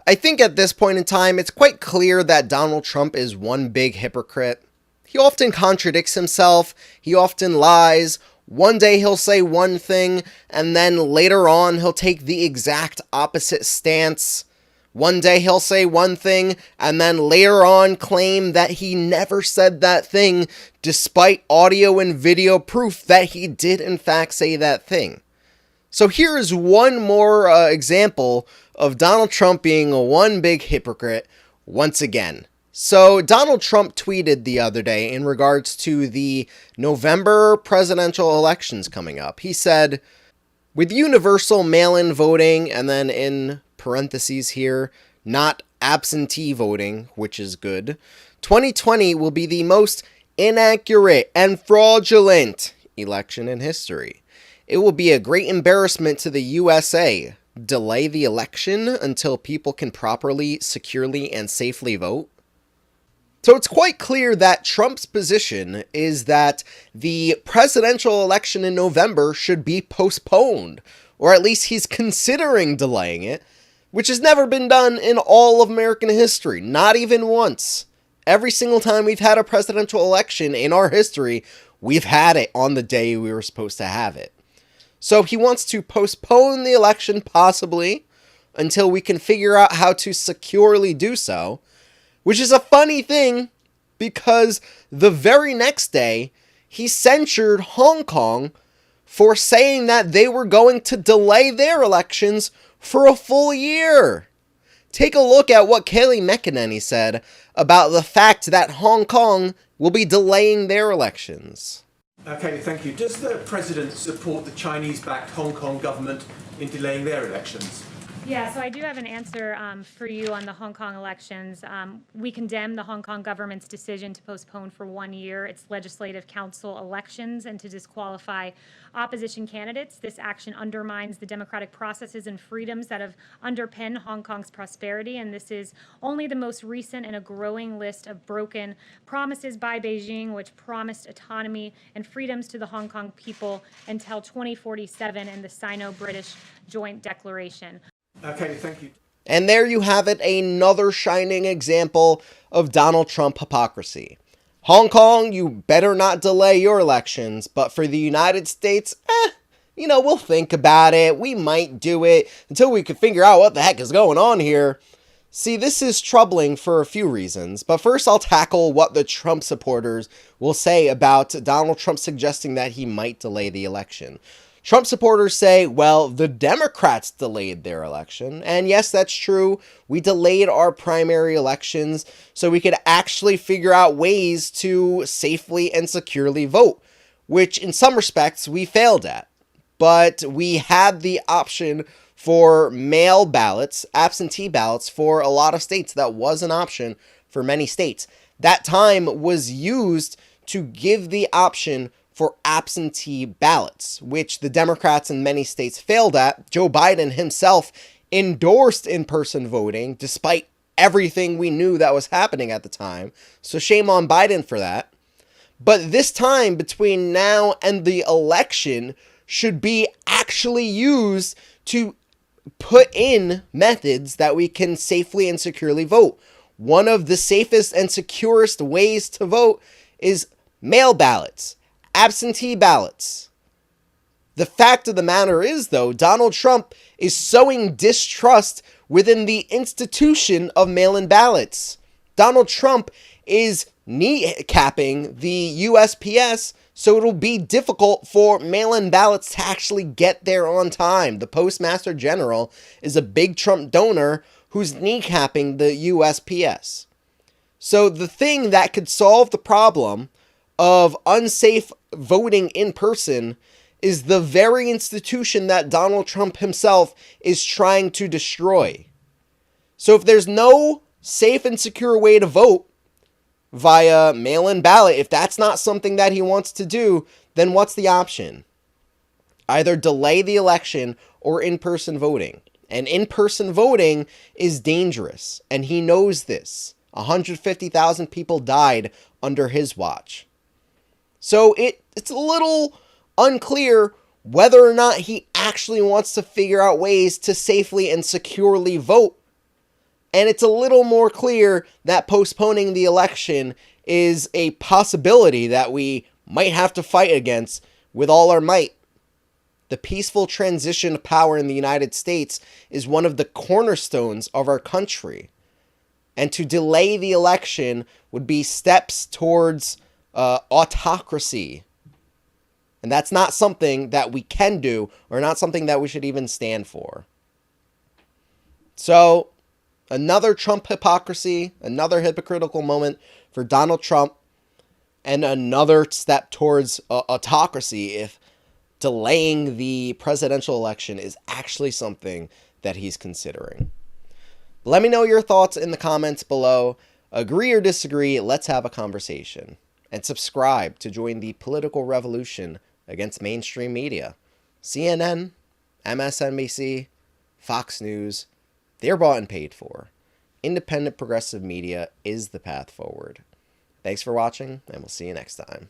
I think at this point in time, it's quite clear that Donald Trump is one big hypocrite. He often contradicts himself, he often lies. One day he'll say one thing, and then later on he'll take the exact opposite stance. One day he'll say one thing, and then later on claim that he never said that thing, despite audio and video proof that he did in fact say that thing. So here is one more example of Donald Trump being one big hypocrite once again. So Donald Trump tweeted the other day in regards to the November presidential elections coming up. He said, with universal mail-in voting, and then in parentheses here, not absentee voting, which is good, 2020 will be the most inaccurate and fraudulent election in history. It will be a great embarrassment to the USA. Delay the election until people can properly, securely, and safely vote. So it's quite clear that Trump's position is that the presidential election in November should be postponed, or at least he's considering delaying it, which has never been done in all of American history, not even once. Every single time we've had a presidential election in our history, we've had it on the day we were supposed to have it. So he wants to postpone the election, possibly, until we can figure out how to securely do so, which is a funny thing, because the very next day, he censured Hong Kong for saying that they were going to delay their elections for a full year. Take a look at what Kayleigh McEnany said about the fact that Hong Kong will be delaying their elections. Okay, thank you. Does the President support the Chinese-backed Hong Kong government in delaying their elections? Yeah, so I do have an answer for you on the Hong Kong elections. We condemn the Hong Kong government's decision to postpone for 1 year its legislative council elections and to disqualify opposition candidates. This action undermines the democratic processes and freedoms that have underpinned Hong Kong's prosperity, and this is only the most recent in a growing list of broken promises by Beijing, which promised autonomy and freedoms to the Hong Kong people until 2047 in the Sino-British Joint Declaration. Okay, thank you. And there you have it, another shining example of Donald Trump hypocrisy. Hong Kong, you better not delay your elections, but for the United States, we'll think about it. We might do it until we can figure out what the heck is going on here. See, this is troubling for a few reasons, but first I'll tackle what the Trump supporters will say about Donald Trump suggesting that he might delay the election. Trump supporters say, well, the Democrats delayed their election. And yes, that's true. We delayed our primary elections so we could actually figure out ways to safely and securely vote, which in some respects we failed at. But we had the option for mail ballots, absentee ballots for a lot of states. That was an option for many states. That time was used to give the option for absentee ballots, which the Democrats in many states failed at. Joe Biden himself endorsed in-person voting, despite everything we knew that was happening at the time. So shame on Biden for that. But this time between now and the election should be actually used to put in methods that we can safely and securely vote. One of the safest and securest ways to vote is mail ballots. Absentee ballots. The fact of the matter is, though, Donald Trump is sowing distrust within the institution of mail-in ballots. Donald Trump is kneecapping the USPS, so it'll be difficult for mail-in ballots to actually get there on time. The Postmaster General is a big Trump donor who's kneecapping the USPS. So the thing that could solve the problem of unsafe voting in person is the very institution that Donald Trump himself is trying to destroy. So if there's no safe and secure way to vote via mail-in ballot, if that's not something that he wants to do, then what's the option? Either delay the election or in-person voting. And in-person voting is dangerous, and he knows this. 150,000 people died under his watch. So it's a little unclear whether or not he actually wants to figure out ways to safely and securely vote And it's a little more clear that postponing the election is a possibility that we might have to fight against with all our might. The peaceful transition of power in the United States is one of the cornerstones of our country. And to delay the election would be steps towards autocracy. And that's not something that we can do, or not something that we should even stand for. So, another Trump hypocrisy, another hypocritical moment for Donald Trump, and another step towards autocracy if delaying the presidential election is actually something that he's considering. Let me know your thoughts in the comments below. Agree or disagree, let's have a conversation. And subscribe to join the political revolution against mainstream media. CNN, MSNBC, Fox News, they're bought and paid for. Independent progressive media is the path forward. Thanks for watching, and we'll see you next time.